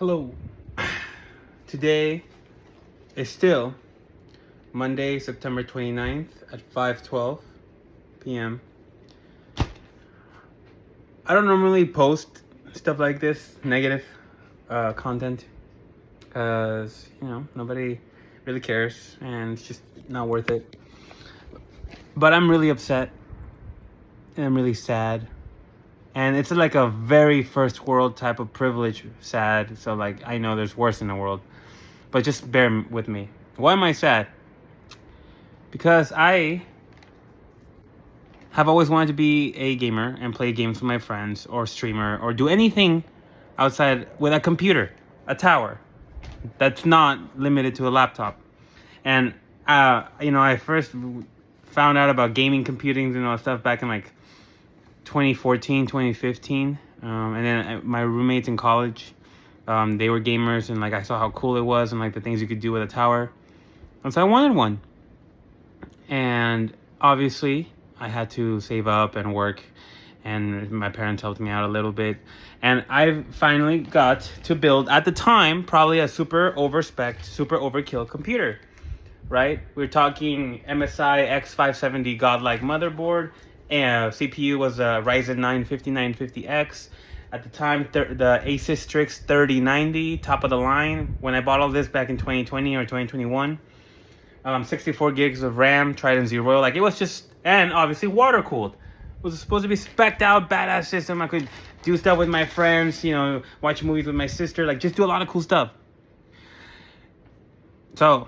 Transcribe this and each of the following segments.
Hello. Today is still Monday, September 29th at 5:12 p.m. I don't normally post stuff like this, negative content, because, nobody really cares and it's just not worth it. But I'm really upset and I'm really sad. And it's like a very first world type of privilege sad. So, like, I know there's worse in the world. But just bear with me. Why am I sad? Because I have always wanted to be a gamer and play games with my friends or streamer or do anything outside with a computer, a tower that's not limited to a laptop. And, I first found out about gaming computing and all that stuff back in like 2014, 2015. And then my roommates in college, they were gamers, and like I saw how cool it was and like the things you could do with a tower. And so I wanted one. And obviously I had to save up and work, and my parents helped me out a little bit. And I finally got to build, at the time, probably a super overspec, super overkill computer, right? We're talking MSI X570 godlike motherboard, and CPU was a Ryzen 9 5950X. At the time, the Asus Strix 3090, top of the line. When I bought all this back in 2020 or 2021, 64 gigs of RAM, Trident Zero. Like, it was just, and obviously water cooled. It was supposed to be specced out, badass system. I could do stuff with my friends, watch movies with my sister, like just do a lot of cool stuff. So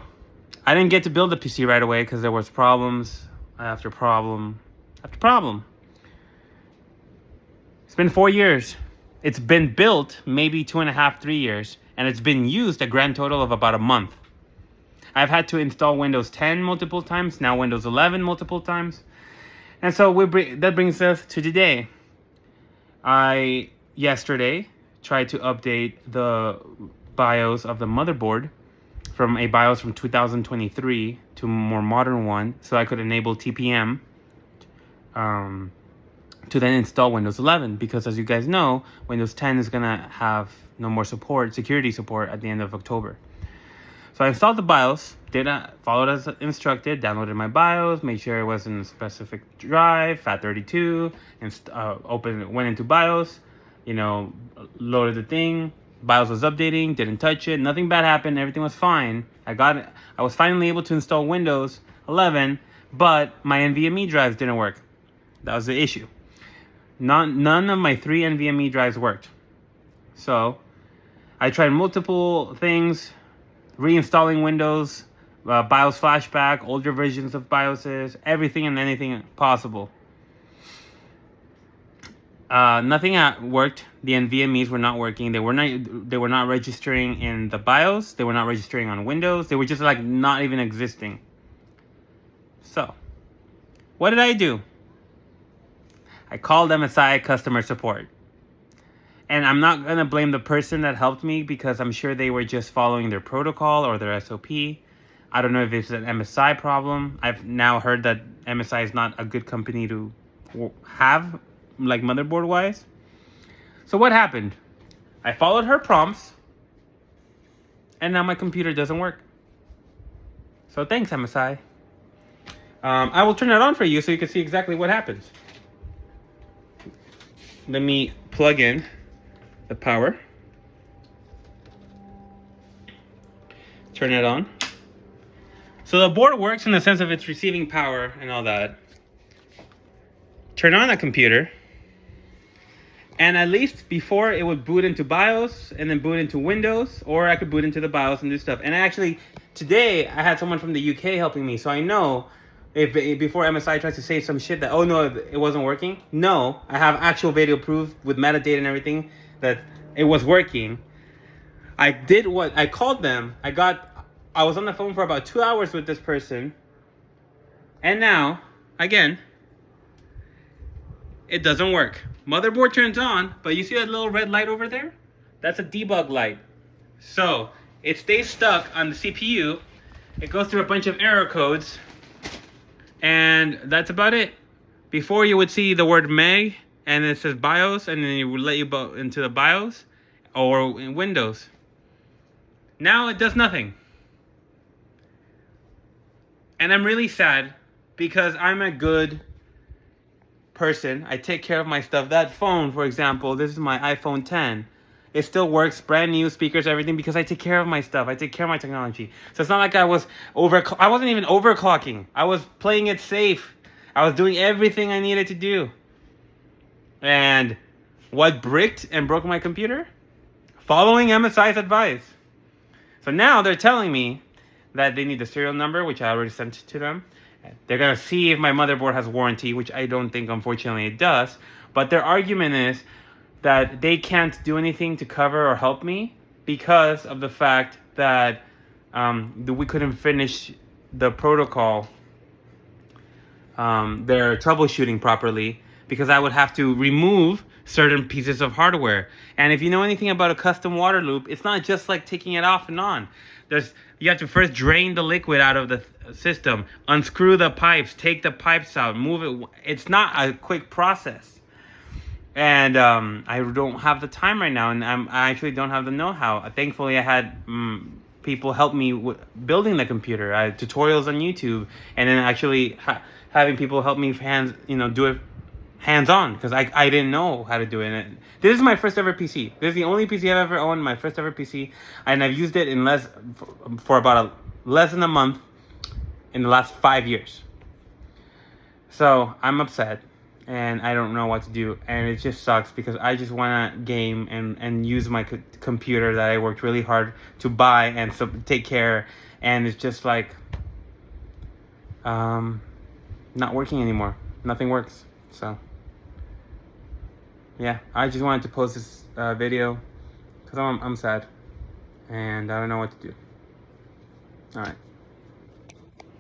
I didn't get to build the PC right away because there was problems after problem after problem. It's been 4 years. It's been built maybe 2.5, 3 years, and it's been used a grand total of about a month. I've had to install Windows 10 multiple times, now Windows 11 multiple times. And so that brings us to today. I, yesterday, tried to update the BIOS of the motherboard from a BIOS from 2023 to a more modern one, so I could enable TPM to then install Windows 11, because as you guys know, Windows 10 is going to have no more security support at the end of October. So I installed the BIOS, followed as instructed, downloaded my BIOS, made sure it was in a specific drive, FAT32, and went into BIOS, loaded the thing. BIOS was updating, didn't touch it, nothing bad happened, everything was fine. I was finally able to install Windows 11, but my NVMe drives didn't work. That was the issue. None of my 3 NVMe drives worked. So I tried multiple things, reinstalling Windows, BIOS flashback, older versions of BIOSes, everything and anything possible. Nothing worked. The NVMe's were not working. They were not registering in the BIOS. They were not registering on Windows. They were just like not even existing. So, what did I do? I called MSI customer support. And I'm not going to blame the person that helped me, because I'm sure they were just following their protocol or their SOP. I don't know if it's an MSI problem. I've now heard that MSI is not a good company to have, like motherboard wise. So what happened? I followed her prompts, and now my computer doesn't work. So thanks, MSI. I will turn it on for you so you can see exactly what happens. Let me plug in the power. Turn it on. So the board works in the sense of it's receiving power and all that. Turn on the computer. And at least before, it would boot into BIOS and then boot into Windows, or I could boot into the BIOS and do stuff. And actually, today I had someone from the UK helping me, so I know if before MSI tries to say some shit that, oh no, it wasn't working. No, I have actual video proof with metadata and everything that it was working. I called them. I was on the phone for about 2 hours with this person. And now, again, it doesn't work. Motherboard turns on, but you see that little red light over there? That's a debug light. So it stays stuck on the CPU. It goes through a bunch of error codes, and that's about it. Before, you would see the word Meg and it says BIOS, and then it would let you into the BIOS or in Windows. Now it does nothing. And I'm really sad because I'm a good person. I take care of my stuff. That phone, for example, this is my iPhone 10. It still works, brand new speakers, everything, because I take care of my stuff. I take care of my technology. So it's not like I wasn't even overclocking. I was playing it safe. I was doing everything I needed to do. And what bricked and broke my computer? Following MSI's advice. So now they're telling me that they need the serial number, which I already sent to them. They're going to see if my motherboard has warranty, which I don't think, unfortunately, it does. But their argument is that they can't do anything to cover or help me because of the fact that we couldn't finish the protocol, their troubleshooting properly, because I would have to remove certain pieces of hardware. And if you know anything about a custom water loop, it's not just like taking it off and on. You have to first drain the liquid out of the system, unscrew the pipes, take the pipes out, move it. It's not a quick process. And I don't have the time right now, and I actually don't have the know-how. Thankfully, I had people help me with building the computer. I had tutorials on YouTube, and then actually having people help me do it hands-on, because I didn't know how to do it. And this is my first ever PC. This is the only PC I've ever owned, my first ever PC, and I've used it for about less than a month in the last 5 years. So I'm upset, and I don't know what to do, and it just sucks because I just want to game and use my computer that I worked really hard to buy and take care, and it's just like not working anymore. Nothing works. So yeah, I just wanted to post this video because I'm sad and I don't know what to do. All right.